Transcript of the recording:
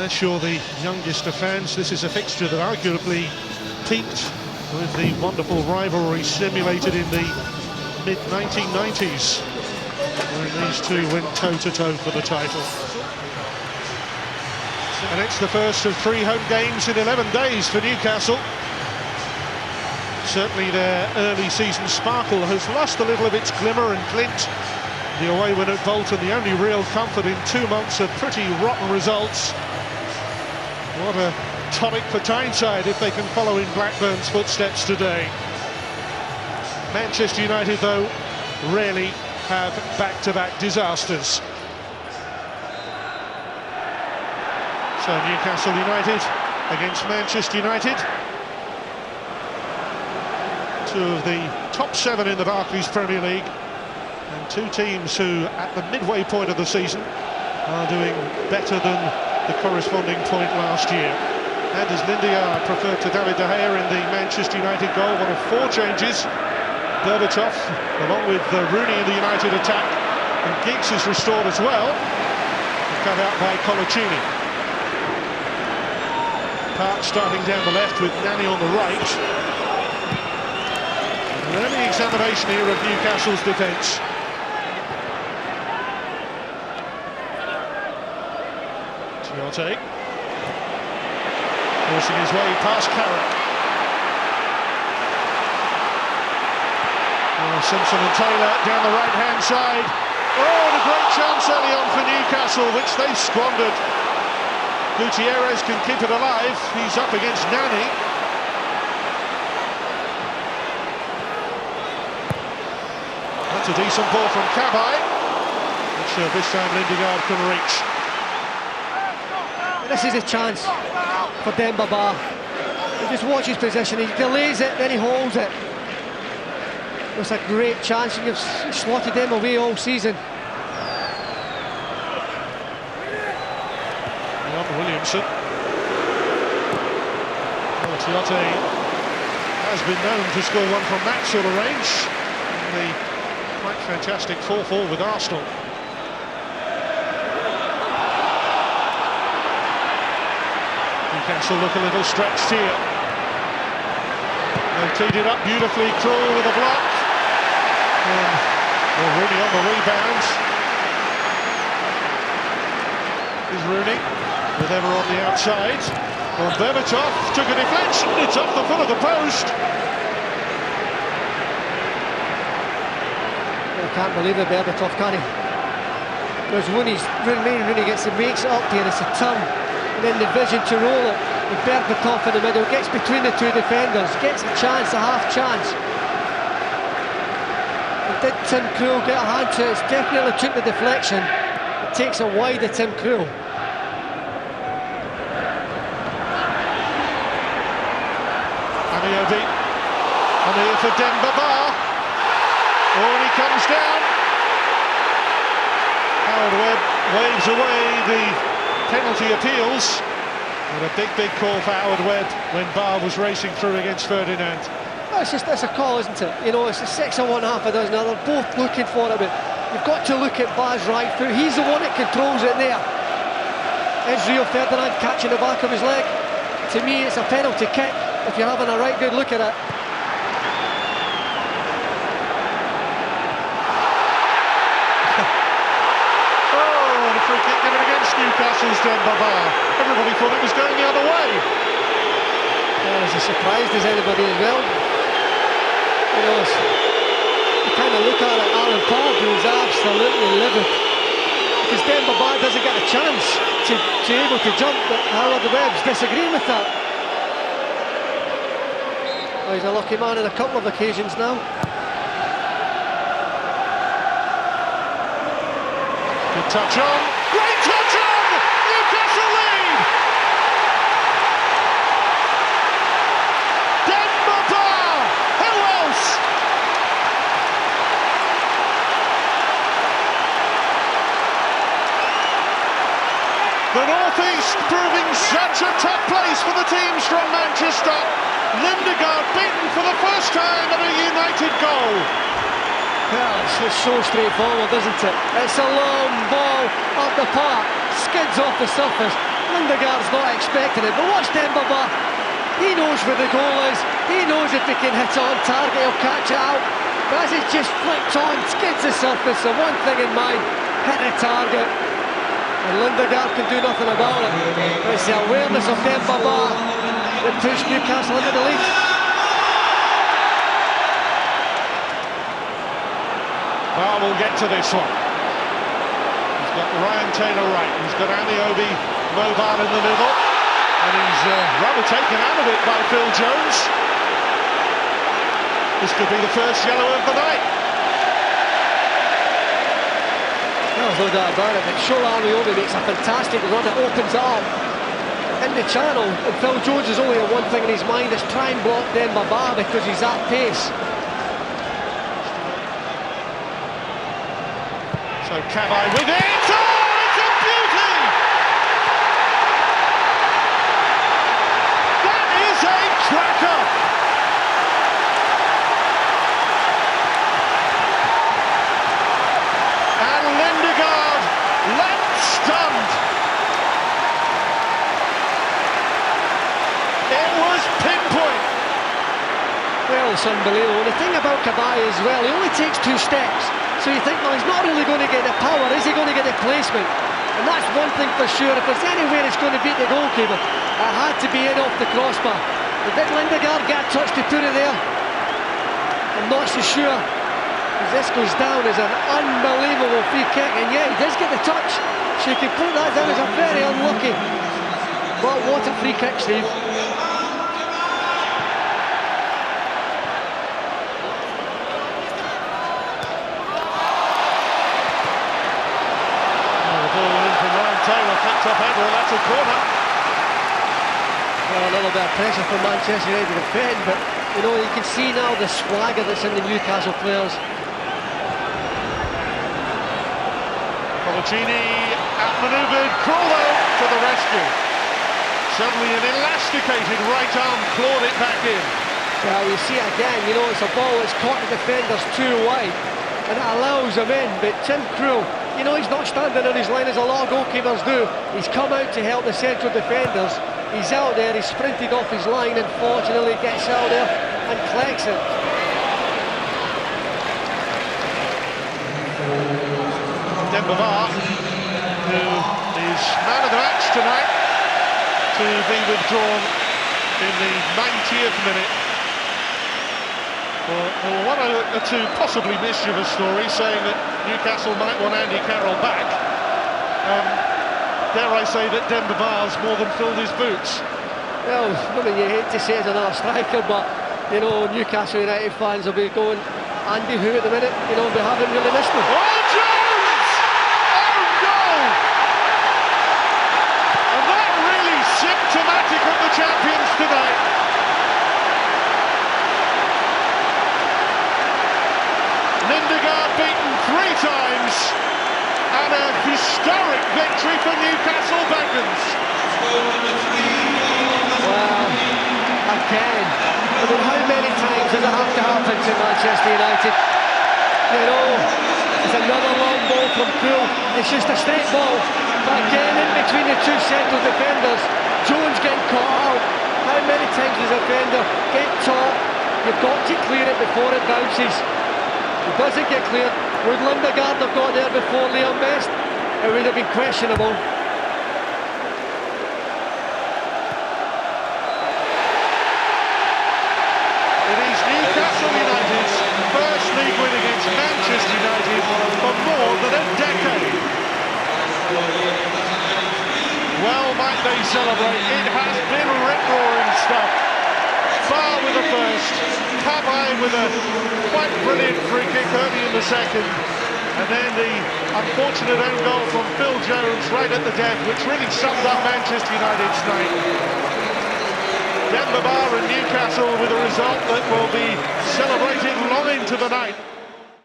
Unless you're the youngest of fans, this is a fixture that arguably peaked with the wonderful rivalry simulated in the mid-1990s, when these two went toe-to-toe for the title. And it's the first of 3 home games in 11 days for Newcastle. Certainly their early season sparkle has lost a little of its glimmer and glint. The away win at Bolton, the only real comfort in 2 months of pretty rotten results. What a tonic for Tyneside if they can follow in Blackburn's footsteps today. Manchester United, though, rarely have back-to-back disasters. So Newcastle United against Manchester United. 2 of the top 7 in the Barclays Premier League, and 2 teams who, at the midway point of the season, are doing better than the corresponding point last year. Anders Lindegaard preferred to David De Gea in the Manchester United goal, one of 4 changes. Berbatov, along with Rooney in the United attack, and Giggs is restored as well, cut out by Colaccini. Park starting down the left with Nani on the right. An early examination here of Newcastle's defence. Tiote forcing his way past Carrick. Simpson and Taylor down the right-hand side. Oh, and a great chance early on for Newcastle, which they've squandered. Gutierrez can keep it alive. He's up against Nani. That's a decent ball from Cabaye, which this time Lindegaard can reach. This is a chance for Demba Ba. He just watches position, he delays it, then he holds it. It's a great chance, and you've slotted them away all season. Williamson. Well, Tiote has been known to score one from that sort of range in the quite fantastic 4-4 with Arsenal. Newcastle look a little stretched here. They've teed it up beautifully. Krul with a block. Rooney on the rebound. Is Rooney with Ever on the outside. Well, Berbatov took a deflection. It's off the foot of the post. I can't believe it, Berbatov, can he? Because Rooney makes it up here. It's a turn, and then the vision to roll it. With Berbatov in the middle, gets between the 2 defenders, gets a chance, a half chance. Did Tim Krul get a hand to it? It's definitely took the deflection. It takes a wide of Tim Krul. Amiobi on here for Demba Ba. Oh, and he comes down. Howard Webb waves away the penalty appeals. And a big call for Howard Webb when Ba was racing through against Ferdinand. It's a call, isn't it? You know, it's a 6 and 1 half a dozen. Now they're both looking for it, but you've got to look at Ba's right foot. He's the one that controls it there. Rio Ferdinand catching the back of his leg. To me, it's a penalty kick if you're having a right good look at it. Oh, and a free kick given against Newcastle's Demba Ba. Everybody thought it was going the other way. As surprised as anybody as well. You know, you kind of look at it, Alan Park, who's absolutely livid. Because Demba Ba doesn't get a chance to be able to jump, but Howard Webb's disagreeing with that. Oh, he's a lucky man on a couple of occasions now. Good touch on. Great touch on! Newcastle lead! Demba Ba! Who else? The North East proving such a tough place for the teams from Manchester. Lindegaard beaten for the first time at a United goal. Yeah, it's so straightforward, isn't it? It's a long ball up the park, skids off the surface, Lindegaard's not expecting it, but watch Demba Ba. He knows where the goal is. He knows if he can hit it on target, he'll catch it out. But as it's just flicked on, skids the surface, the one thing in mind, hit the target. And Lindegaard can do nothing about it. It's the awareness of Demba Ba that pushed Newcastle into the lead. Well, we'll get to this one. He's got Ryan Taylor right, he's got Obi mobile in the middle, and he's rather taken out of it by Phil Jones. This could be the first yellow of the night. There's no doubt about it, but Yohan Cabaye makes a fantastic run. It opens it up in the channel, and Phil Jones has only one thing in his mind, is try and block Demba Ba because he's at pace. So Cabaye with it! Oh, it's a beauty! That is a cracker! And Lindegaard left stunned. It was pinpoint. Well, it's unbelievable. The thing about Cabaye as well, he only takes 2 steps. So you think, well, he's not really going to get the power, is he going to get the placement? And that's one thing for sure, if there's anywhere it's going to beat the goalkeeper, it had to be in off the crossbar. But did Lindegaard get a touch to put it there? I'm not so sure, as this goes down as an unbelievable free kick, and yeah, he does get the touch, so you can put that down as a very unlucky. But what a free kick, Steve. Taylor flicked up header, that's a corner. Well, a little bit of pressure for Manchester United to defend, but you know, you can see now the swagger that's in the Newcastle players. Colaccini outmanoeuvred, Crawler to the rescue. Suddenly an elasticated right arm clawed it back in. Well, you see again, you know, it's a ball that's caught the defenders too wide, and it allows them in, but Tim Krul, you know, he's not standing on his line as a lot of goalkeepers do. He's come out to help the central defenders. He's out there, he's sprinted off his line, and fortunately gets out there and collects it. Demba Ba, who is man of the match tonight, to be withdrawn in the 90th minute. Well, one or two possibly mischievous stories saying that Newcastle might want Andy Carroll back. Dare I say that Demba Ba's more than filled his boots. Well, I mean, you hate to say it's another striker, but you know, Newcastle United fans will be going Andy who at the minute, you know, we haven't really missed him. Oh, Jones! Oh, no! And that really symptomatic of the champions tonight. Lindegaard beaten 3 times, and a historic victory for Newcastle beckons. Well, again, I mean, how many times does it have to happen to Manchester United? You know, it's another long ball from Krul. It's just a straight ball, but again, in between the 2 central defenders, Jones getting caught out. How many times does a defender get caught? You've got to clear it before it bounces. It doesn't get cleared. Would Lindegaard have got there before Leon Best? It would have been questionable. It is Newcastle United's first league win against Manchester United for more than a decade. Well, might they celebrate. It has been rip-roaring stuff. Ba with the first, Cabaye with a quite brilliant free kick early in the second, and then the unfortunate own goal from Phil Jones right at the death, which really summed up Manchester United's night. Demba Ba and Newcastle with a result that will be celebrated long into the night.